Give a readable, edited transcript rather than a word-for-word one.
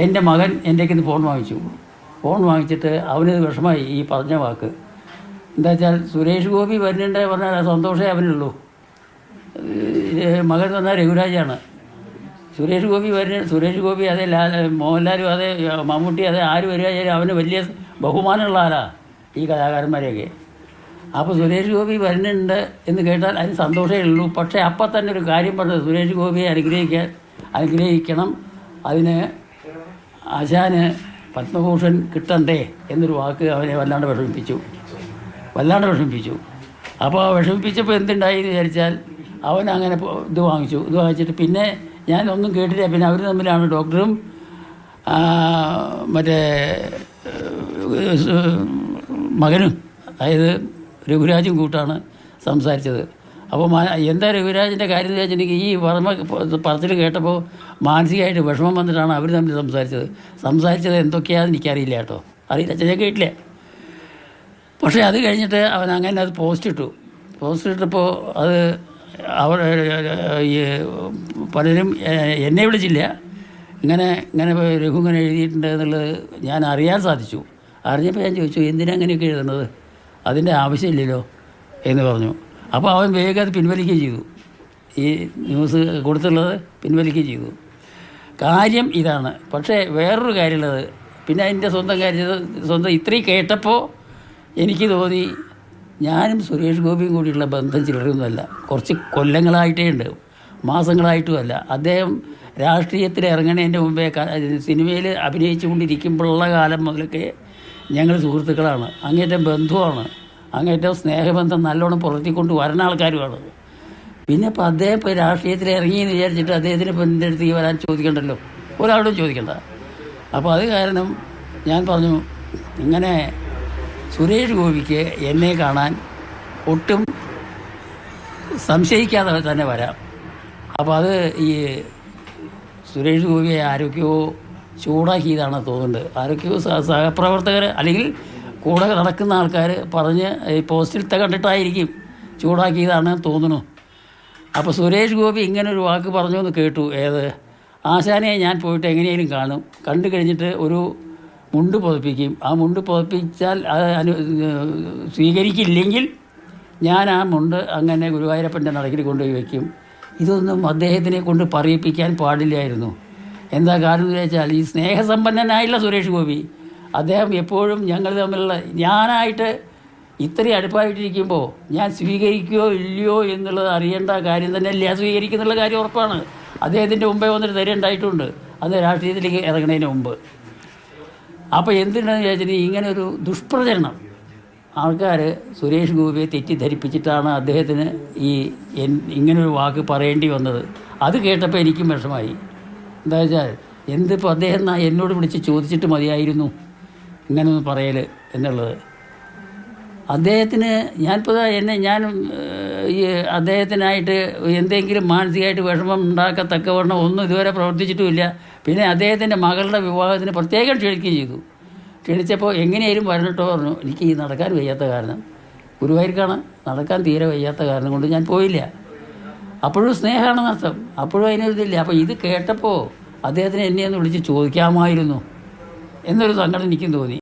എൻ്റെ മകൻ എൻ്റെ കയ്യിൽ നിന്ന് ഫോൺ വാങ്ങിച്ചു. ഫോൺ വാങ്ങിച്ചിട്ട് അവനത് വിഷമമായി ഈ പറഞ്ഞ വാക്ക്. എന്താ വെച്ചാൽ സുരേഷ് ഗോപി വരുന്നുണ്ട് പറഞ്ഞാൽ സന്തോഷമേ അവനുള്ളൂ. മകൻ പറഞ്ഞാൽ രഘുരാജാണ്. സുരേഷ് ഗോപി അതേ മോഹൻലാലും അതേ മമ്മൂട്ടി അതേ ആര് വരികയാലും അവന് വലിയ ബഹുമാനമുള്ള ആളാ ഈ കലാകാരന്മാരെയൊക്കെ. അപ്പോൾ സുരേഷ് ഗോപി വരുന്നുണ്ട് എന്ന് കേട്ടാൽ അതിന് സന്തോഷമേ ഉള്ളൂ. പക്ഷേ അപ്പം തന്നെ ഒരു കാര്യം പറഞ്ഞത്, സുരേഷ് ഗോപിയെ അനുഗ്രഹിക്കണം, അതിന് ആശാന് പത്മഭൂഷൺ കിട്ടണ്ടേ എന്നൊരു വാക്ക് അവനെ വല്ലാണ്ട് വിഷമിപ്പിച്ചു. അപ്പോൾ വിഷമിപ്പിച്ചപ്പോൾ എന്തുണ്ടായി എന്ന് വിചാരിച്ചാൽ അവൻ അങ്ങനെ ഇത് വാങ്ങിച്ചിട്ട് പിന്നെ ഞാനൊന്നും കേട്ടില്ല. പിന്നെ അവർ തമ്മിലാണ് ഡോക്ടറും മറ്റേ മകനും, അതായത് രഘുരാജും കൂട്ടാണ് സംസാരിച്ചത്. അപ്പോൾ എന്താ രഘുരാജിൻ്റെ കാര്യം എന്ന് വെച്ചിട്ടുണ്ടെങ്കിൽ ഈ പറച്ചിൽ കേട്ടപ്പോൾ മാനസികമായിട്ട് വിഷമം വന്നിട്ടാണ് അവർ തമ്മിൽ സംസാരിച്ചത് എന്തൊക്കെയാണെന്ന് എനിക്കറിയില്ല കേട്ടോ, അറിയില്ല, ഞാൻ കേട്ടില്ല. പക്ഷേ അത് കഴിഞ്ഞിട്ട് അവൻ അങ്ങനെ അത് പോസ്റ്റ് ഇട്ടപ്പോൾ അത് ഈ പലരും എന്നെ വിളിച്ചില്ല, ഇങ്ങനെ രഘു ഇങ്ങനെ എഴുതിയിട്ടുണ്ട് എന്നുള്ളത് ഞാൻ അറിയാൻ സാധിച്ചു. അറിഞ്ഞപ്പോൾ ഞാൻ ചോദിച്ചു, എന്തിനാ അങ്ങനെയൊക്കെ എഴുതുന്നത്, അതിൻ്റെ ആവശ്യമില്ലല്ലോ എന്ന് പറഞ്ഞു. അപ്പോൾ അവൻ വേഗം അത് പിൻവലിക്കുകയും ചെയ്തു, ഈ ന്യൂസ് കൊടുത്തുള്ളത് പിൻവലിക്കുകയും ചെയ്തു. കാര്യം ഇതാണ്. പക്ഷേ വേറൊരു കാര്യമുള്ളത്, പിന്നെ അതിൻ്റെ സ്വന്തം ഇത്രയും കേട്ടപ്പോൾ എനിക്ക് തോന്നി, ഞാനും സുരേഷ് ഗോപിയും കൂടിയുള്ള ബന്ധം ചിലരൊന്നുമല്ല, കുറച്ച് കൊല്ലങ്ങളായിട്ടേ ഉണ്ട്, മാസങ്ങളായിട്ടുമല്ല. അദ്ദേഹം രാഷ്ട്രീയത്തിൽ ഇറങ്ങണതിൻ്റെ മുമ്പേ സിനിമയിൽ അഭിനയിച്ചു കൊണ്ടിരിക്കുമ്പോഴുള്ള കാലം മുതലൊക്കെ ഞങ്ങൾ സുഹൃത്തുക്കളാണ്, അങ്ങേറ്റം ബന്ധുവാണ്, അങ്ങേറ്റം സ്നേഹബന്ധം നല്ലോണം പുലർത്തിക്കൊണ്ട് വരുന്ന ആൾക്കാരുമാണ്. പിന്നെ ഇപ്പോൾ അദ്ദേഹം ഇപ്പോൾ രാഷ്ട്രീയത്തിൽ ഇറങ്ങിയെന്ന് വിചാരിച്ചിട്ട് അദ്ദേഹത്തിന് ഇപ്പോൾ എൻ്റെ അടുത്ത് വരാൻ ചോദിക്കണ്ടല്ലോ, ഒരാളോടും ചോദിക്കണ്ട. അപ്പോൾ അത് കാരണം ഞാൻ പറഞ്ഞു, ഇങ്ങനെ സുരേഷ് ഗോപിക്ക് എന്നെ കാണാൻ ഒട്ടും സംശയിക്കാതെ തന്നെ വരാം. അപ്പോൾ അത് ഈ സുരേഷ് ഗോപിയെ ആരൊക്കെയോ ചൂടാക്കിയതാണ് തോന്നുന്നുണ്ട്. ആരൊക്കെയോ സഹപ്രവർത്തകർ അല്ലെങ്കിൽ കൂടെ നടക്കുന്ന ആൾക്കാർ പറഞ്ഞ് ഈ പോസ്റ്റിലത്തെ കണ്ടിട്ടായിരിക്കും ചൂടാക്കിയതാണ് തോന്നുന്നു. അപ്പോൾ സുരേഷ് ഗോപി ഇങ്ങനൊരു വാക്ക് പറഞ്ഞു എന്ന് കേട്ടു. ആശാനെ ഞാൻ പോയിട്ട് എങ്ങനെയെങ്കിലും കാണും, കണ്ടു കഴിഞ്ഞിട്ട് ഒരു മുണ്ട് പുതപ്പിക്കും. ആ മുണ്ട് പുതപ്പിച്ചാൽ അത് സ്വീകരിക്കില്ലെങ്കിൽ ഞാൻ ആ മുണ്ട് അങ്ങനെ ഗുരുവായൂരപ്പൻ്റെ നടക്കിൽ കൊണ്ടുപോയി വയ്ക്കും. ഇതൊന്നും അദ്ദേഹത്തിനെ കൊണ്ട് പറയിപ്പിക്കാൻ പാടില്ലായിരുന്നു. എന്താ കാരണം എന്ന് വെച്ചാൽ, ഈ സ്നേഹസമ്പന്നനായുള്ള സുരേഷ് ഗോപി, അദ്ദേഹം എപ്പോഴും ഞങ്ങൾ തമ്മിലുള്ള, ഞാനായിട്ട് ഇത്രയും അടുപ്പായിട്ടിരിക്കുമ്പോൾ ഞാൻ സ്വീകരിക്കുകയോ ഇല്ലയോ എന്നുള്ളത് അറിയേണ്ട കാര്യം തന്നെയല്ല, സ്വീകരിക്കുന്നുള്ള കാര്യം ഉറപ്പാണ്. അദ്ദേഹത്തിൻ്റെ മുമ്പേ വന്നിട്ട് തരേണ്ടായിട്ടുണ്ട്, അത് രാഷ്ട്രീയത്തിലേക്ക് ഇറങ്ങുന്നതിന് മുമ്പ്. അപ്പോൾ എന്തിനാണെന്ന് വിചാരിച്ചാൽ, ഇങ്ങനെ ഒരു ദുഷ്പ്രചരണം ആൾക്കാർ സുരേഷ് ഗോപിയെ തെറ്റിദ്ധരിപ്പിച്ചിട്ടാണ് അദ്ദേഹത്തിന് ഇങ്ങനൊരു വാക്ക് പറയേണ്ടി വന്നത്. അത് കേട്ടപ്പോൾ എനിക്കും വിഷമായി. എന്താ വെച്ചാൽ, എന്തിപ്പോൾ അദ്ദേഹം എന്നോട് വിളിച്ച് ചോദിച്ചിട്ട് മതിയായിരുന്നു ഇങ്ങനൊന്ന് പറയൽ എന്നുള്ളത്. അദ്ദേഹത്തിന് ഞാൻ ഈ അദ്ദേഹത്തിനായിട്ട് എന്തെങ്കിലും മാനസികമായിട്ട് വിഷമം ഉണ്ടാക്കത്തക്കവണ്ണം ഒന്നും ഇതുവരെ പ്രവർത്തിച്ചിട്ടുമില്ല. പിന്നെ അദ്ദേഹത്തിൻ്റെ മകളുടെ വിവാഹത്തിന് പ്രത്യേകം ക്ഷണിക്കുകയും ചെയ്തു. ക്ഷണിച്ചപ്പോൾ എങ്ങനെയായാലും വരണിട്ടോ പറഞ്ഞു. എനിക്ക് ഈ നടക്കാൻ വയ്യാത്ത കാരണം, ഗുരുവായൂർക്കാണ്, നടക്കാൻ തീരെ വയ്യാത്ത കാരണം കൊണ്ട് ഞാൻ പോയില്ല. അപ്പോഴും സ്നേഹമാണെന്ന് അർത്ഥം, അപ്പോഴും അതിനൊരിതില്ല. അപ്പോൾ ഇത് കേട്ടപ്പോൾ അദ്ദേഹത്തിന് എന്നെ ഒന്ന് വിളിച്ച് ചോദിക്കാമായിരുന്നു എന്നൊരു സങ്കടം എനിക്കും തോന്നി.